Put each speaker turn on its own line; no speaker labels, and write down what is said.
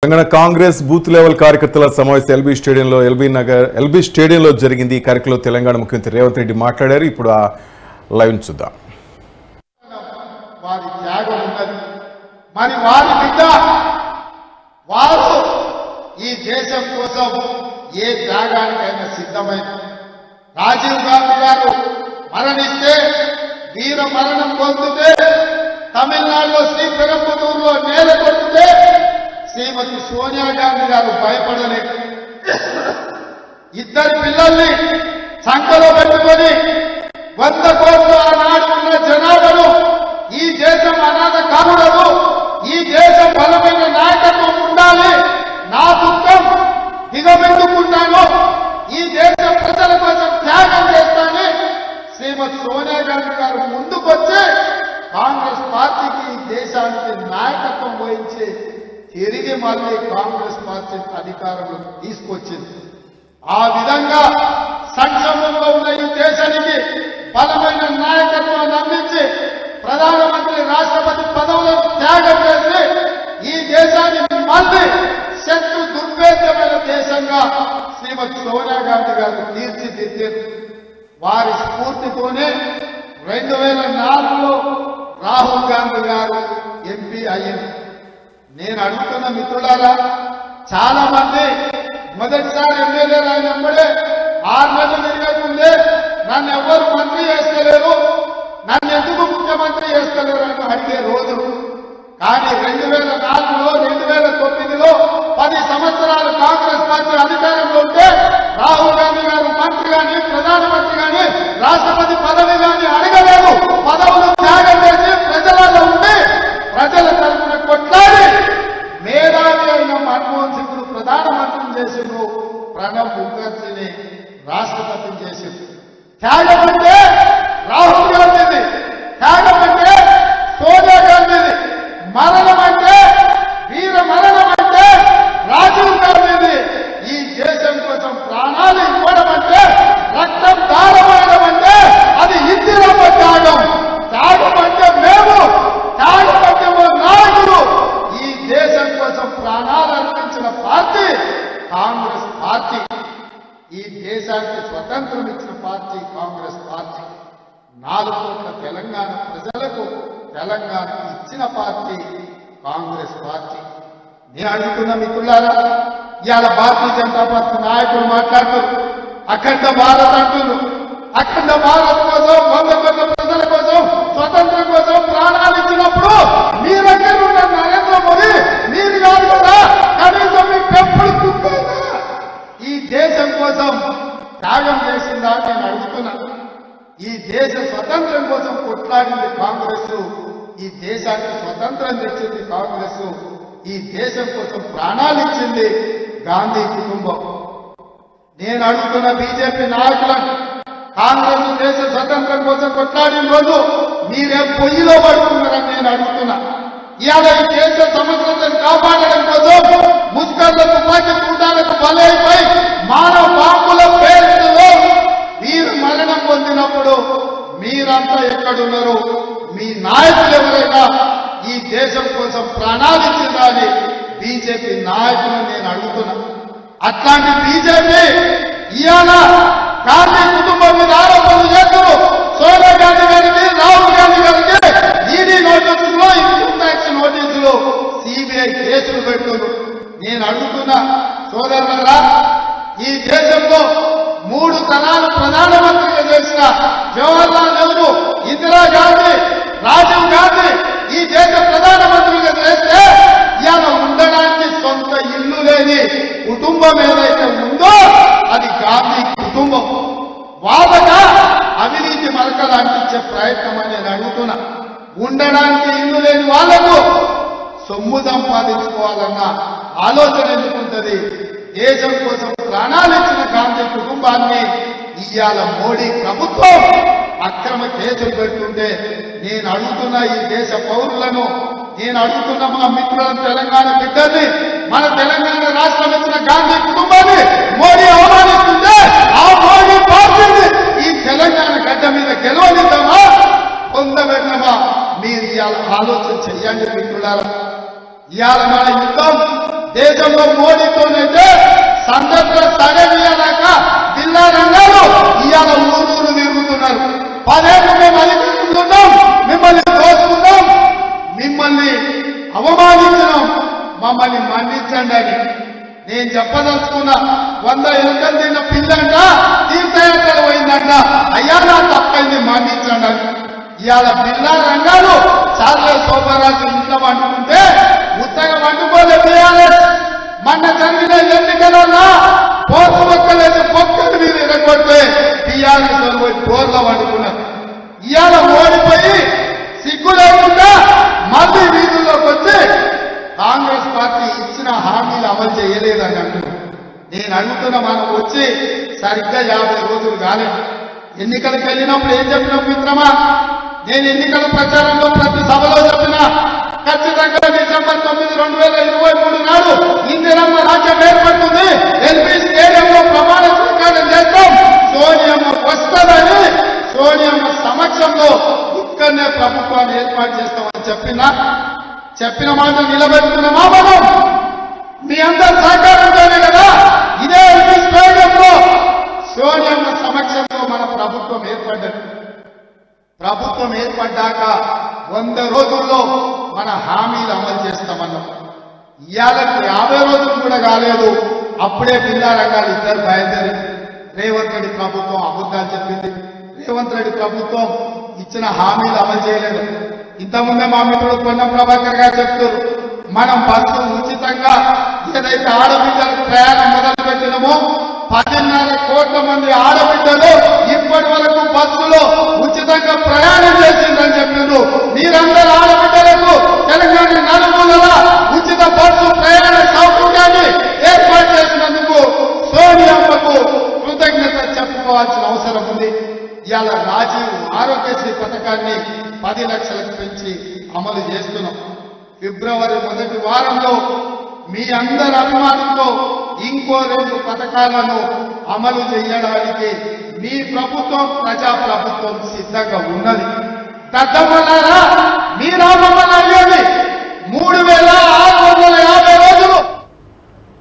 Telangana Congress booth level కార్యకర్తల సమావేశం LB స్టేడియంలో జరిగింది. ఈ కార్యక్రమంలో తెలంగాణ ముఖ్యమంత్రి రేవంత్ రెడ్డి మాట్లాడారు. ఇప్పుడు ఆ లైవ్ చూద్దాం.
వారి త్యాగం ఉన్నది. మరి వారి బిడ్డ వారు ఈ దేశం కోసం ఏ త్యాగానికైనా సిద్ధమైన రాజీవ్ గాంధీ గారు మరణిస్తే వీర మరణం పొందితే తమిళనాడులో శ్రీపెరంబదూరులో నేల కొట్టితే శ్రీమతి సోనియా గాంధీ గారు భయపడలేదు. ఇద్దరు పిల్లల్ని సంఖలో పెట్టుకొని 100 కోట్ల ఆనాడు ఉన్న జనాభాను ఈ దేశం అనాథ కాకూడదు, ఈ దేశం బలమైన నాయకత్వం ఉండాలి, నా దుఃఖం దిగబెట్టుకుంటాను, ఈ దేశ ప్రజల కోసం త్యాగం చేస్తానని శ్రీమతి సోనియా గాంధీ గారు ముందుకొచ్చి కాంగ్రెస్ పార్టీకి ఈ దేశానికి నాయకత్వం వహించి తిరిగి మళ్ళీ కాంగ్రెస్ పార్టీ అధికారంలో తీసుకొచ్చింది. ఆ విధంగా సంక్షోభంలో ఉన్న ఈ దేశానికి బలమైన నాయకత్వాన్ని అందించి ప్రధానమంత్రి రాష్ట్రపతి పదవులను త్యాగం చేసి ఈ దేశాన్ని మళ్ళీ శత్రు దుర్భేద్యమైన దేశంగా శ్రీమతి సోనియా గాంధీ గారు తీర్చిదిద్దారు. వారి స్ఫూర్తితోనే 2004లో రాహుల్ గాంధీ గారు ఎంపీ అయ్యింది. నేను అడుగుతున్న మిత్రులారా, చాలా మంది మొదటిసారి ఎమ్మెల్యే అయినప్పుడే 6 నెలలు తిరగకుందే నన్ను ఎవరు మంత్రి చేస్తలేరు, నన్ను ఎందుకు ముఖ్యమంత్రి చేస్తలేరు అని అడిగే రోజులు. కానీ 2004లో 2009లో 10 సంవత్సరాలు కాంగ్రెస్ పార్టీ అధికారంలో ఉంటే రాహుల్ గాంధీ గారు మంత్రి గాని ప్రధానమంత్రి గాని రాష్ట్రపతి పదవి గాని అడగలేదు. పదవులు త్యాగం చేసి ప్రజలలో ఉండి ప్రజల తరఫున కొట్లాడి మేధావి అయిన మన్మోహన్ సింగ్ ప్రధానమంత్రిని చేసిండ్రు, ప్రణబ్ ముఖర్జీని రాష్ట్రపతిని చేసిండ్రు. త్యాగం అంటే రాహుల్ గాంధీది, త్యాగం అంటే సోనియా గాంధీది, మరణం అంటే వీర మరణం అంటే రాజీవ్ గాంధీది. ఈ దేశం కోసం ప్రాణాలు ఇవ్వడం అంటే రక్తం దారమయడం అంటే అది ఇందిరమ్మ త్యాగం. త్యాగం అంటే మేము, త్యాగం అంటే మా నాయకుడు. ఈ దేశం కోసం ప్రాణాలు అర్పించిన పార్టీ కాంగ్రెస్ పార్టీ. ఈ దేశానికి స్వతంత్రం ఇచ్చిన పార్టీ కాంగ్రెస్ పార్టీ. 4 కోట్ల తెలంగాణ ప్రజలకు తెలంగాణ ఇచ్చిన పార్టీ కాంగ్రెస్ పార్టీ. నేను అడుగుతున్న మిత్రులారా, ఇవాళ భారతీయ జనతా పార్టీ నాయకులు మాట్లాడుతున్నారు, అఖండ భారత్ అంటున్నారు. అఖండ భారత్ కోసం 100 కోట్ల ప్రజల కోసం స్వతంత్రం కోసం ప్రాణాలు ఇచ్చినప్పుడు మీ దగ్గర ఉన్న నరేంద్ర మోదీ మీరు కాదు కదా, కనీసం మీ పెంపుడు కుక్కైనా ఈ దేశం కోసం త్యాగం చేసిందా నేను అడుగుతున్నాను. ఈ దేశ స్వతంత్రం కోసం కొట్లాడింది కాంగ్రెస్, ఈ దేశానికి స్వతంత్రం తెచ్చింది కాంగ్రెస్, ఈ దేశం కోసం ప్రాణాలు ఇచ్చింది గాంధీ కుటుంబం. నేను అడుగుతున్న బీజేపీ నాయకులను, కాంగ్రెస్ దేశ స్వతంత్రం కోసం కొట్లాడిన రోజు మీరే పొయ్యిలో పడుతున్నారని నేను అడుగుతున్నా. ఇవాళ ఈ దేశ సమగ్రతను కాపాడడం కోసం ముస్కర్ల తుపాకీ కూటాలకు బలైపోయి మానవ బాంబుల పేరులో మీరు మరణం పొందినప్పుడు మీరంతా ఎక్కడున్నారు? మీ నాయకులు ఎవరైనా ఈ దేశం కోసం ప్రణాళిక ఇచ్చిందని బీజేపీ నాయకులను నేను అడుగుతున్నా. అట్లాంటి బీజేపీ ఇవాళ గాంధీ కుటుంబం మీద ఆరోపణలు చేస్తారు. సోనియా గాంధీ గారికి, రాహుల్ గాంధీ గారికి ఈడీ నోటీసులు, ఇన్కమ్ ట్యాక్స్ నోటీసులు, సిబిఐ కేసులు పెడుతున్నారు. నేను అడుగుతున్నా సోదరులారా, ఈ దేశంలో 3 తరాలు ప్రధానమంత్రిగా చేసిన జవహర్లాల్ నెహ్రూ, ఇందిరాగాంధీ, రాజీవ్ గాంధీ ఈ దేశ ప్రధానమంత్రిగా చేస్తే ఇవాళ ఉండడానికి సొంత ఇల్లు లేని కుటుంబం ఏదైతే ఉందో అది గాంధీ కుటుంబం. వాళ్ళగా అవినీతి మరకలు అంటించే ప్రయత్నం అని నేను అడుగుతున్నా. ఉండడానికి ఇల్లు లేని వాళ్లకు సొమ్ము సంపాదించుకోవాలన్న ఆలోచన ఎందుకుంటది? దేశం కోసం ప్రాణాలు ఇచ్చిన గాంధీ కుటుంబాన్ని ఇవాళ మోడీ ప్రభుత్వం అక్రమ కేసులు పెడుతుంటే నేను అడుగుతున్న ఈ దేశ పౌరులను, నేను అడుగుతున్న మా మిత్రులను, తెలంగాణ బిడ్డల్ని, మన తెలంగాణ రాష్ట్రం ఇచ్చిన గాంధీ కుటుంబాన్ని మోడీ అవమానిస్తుంటే ఆ మోడీ పార్టీని ఈ తెలంగాణ గడ్డ మీద గెలవనిద్దామా పొందబెట్టమా? మీరు ఇవాళ ఆలోచన చెయ్యండి మిత్రులారా. ఇవాళ మన యుద్ధం దేశంలో మోడీతోనైతే సందర్భ సడలియాక జిల్లా రంగాలు ఇవాళ ఊరూరు తిరుగుతున్నారు. 10 ఏళ్ళు మేము అధికారులున్నాం, మిమ్మల్ని దోచుకున్నాం, మిమ్మల్ని అవమానించడం, మమ్మల్ని మన్నించండి అని నేను చెప్పదలుచుకున్నా. 100 ఎలుకలు తిన్న పిల్లంట తీర్థయాత్రలు పోయిందంట, అయ్యా నా తప్పైంది మన్నించండి అని. ఇవాళ జిల్లా రంగాలు చాలా శోభరాజు ఇంట్లో వండుకుంటే ఉత్తగా వండుకోలేదు. మొన్న జరిగిన ఎన్నికలలో పోత మొక్కలేదు, పొక్కలు మీరు ఎరగొట్టే టీఆర్ఎస్ పోయి బోర్లో వండుకున్నారు. ఇవాళ ఓడిపోయి సిగ్గు లేకుండా మళ్ళీ వీధుల్లోకి వచ్చి కాంగ్రెస్ పార్టీ ఇచ్చిన హామీలు అమలు చేయలేదని అంటున్నారు. నేను అడుగుతున్నా, మనం వచ్చి సరిగ్గా 50 రోజులు కాలేదు. ఎన్నికలకు వెళ్ళినప్పుడు ఏం చెప్పినాం మిత్రమా? నేను ఎన్నికల ప్రచారంలో ప్రతి సభలో చెప్పినా ఖచ్చితంగా డిసెంబర్ 9, 2023 నాడు ఇందిరమ్మ రాజ్యం ఏర్పడుతుంది, ఎల్బీ స్టేడియంలో ప్రమాణ స్వీకారం చేస్తాం, సోనియమ్మ వస్తుందని, సోనియమ్మ సమక్షంలో ఇక్కడనే ప్రభుత్వాన్ని ఏర్పాటు చేస్తామని చెప్పిన మాట నిలబెట్టుకున్నామా మనం? మీ అందరి సహకారంతోనే కదా ఇదే ఎల్బీ స్టేడియంలో సోనియమ్మ సమక్షంలో మన ప్రభుత్వం ఏర్పడ్డది. ప్రభుత్వం ఏర్పడ్డాక 100 రోజుల్లో మన హామీలు అమలు చేస్తామన్నాం. ఇవాళకి 50 రోజులు కూడా కాలేదు, అప్పుడే జిల్లా రంగాలు ఇద్దరు బయలుదేరి రేవంత్ రెడ్డి ప్రభుత్వం అబద్ధాలు చెప్పింది. రేవంత్ రెడ్డి ప్రభుత్వం ఇచ్చిన హామీలు అమలు చేయలేదు. ఇంతకుముందే మా మిత్రుడు పొన్నం ప్రభాకర్ గారు చెప్తారు, మనం బస్సు ఉచితంగా ఏదైతే ఆడబిడ్డలకు ప్రయాణం మొదలు పెట్టినామో 10.5 కోట్ల మంది ఆడబిడ్డలు ఇప్పటి వరకు బస్సులో ఉచితంగా ప్రయాణం చేసిందని చెప్పిండ్రు. మీరందరూ ఆడబిడ్డలకు తెలంగాణ నలుమూలల ఉచిత బస్సు ప్రయాణ సౌకర్యాన్ని ఏర్పాటు చేసినందుకు సోనియమ్మకు కృతజ్ఞత చెప్పుకోవాల్సిన అవసరం ఉంది. ఇవాళ రాజీవ్ ఆరోగ్యశ్రీ పథకాన్ని 10 లక్షలకు పెంచి అమలు చేస్తున్నాం. ఫిబ్రవరి మొదటి వారంలో మీ అందరి అభిమానంతో ఇంకో 2 పథకాలను అమలు చేయడానికి మీ ప్రభుత్వం, ప్రజా ప్రభుత్వం సిద్ధంగా ఉన్నది. తగ్గమన్నారా? మీ రామ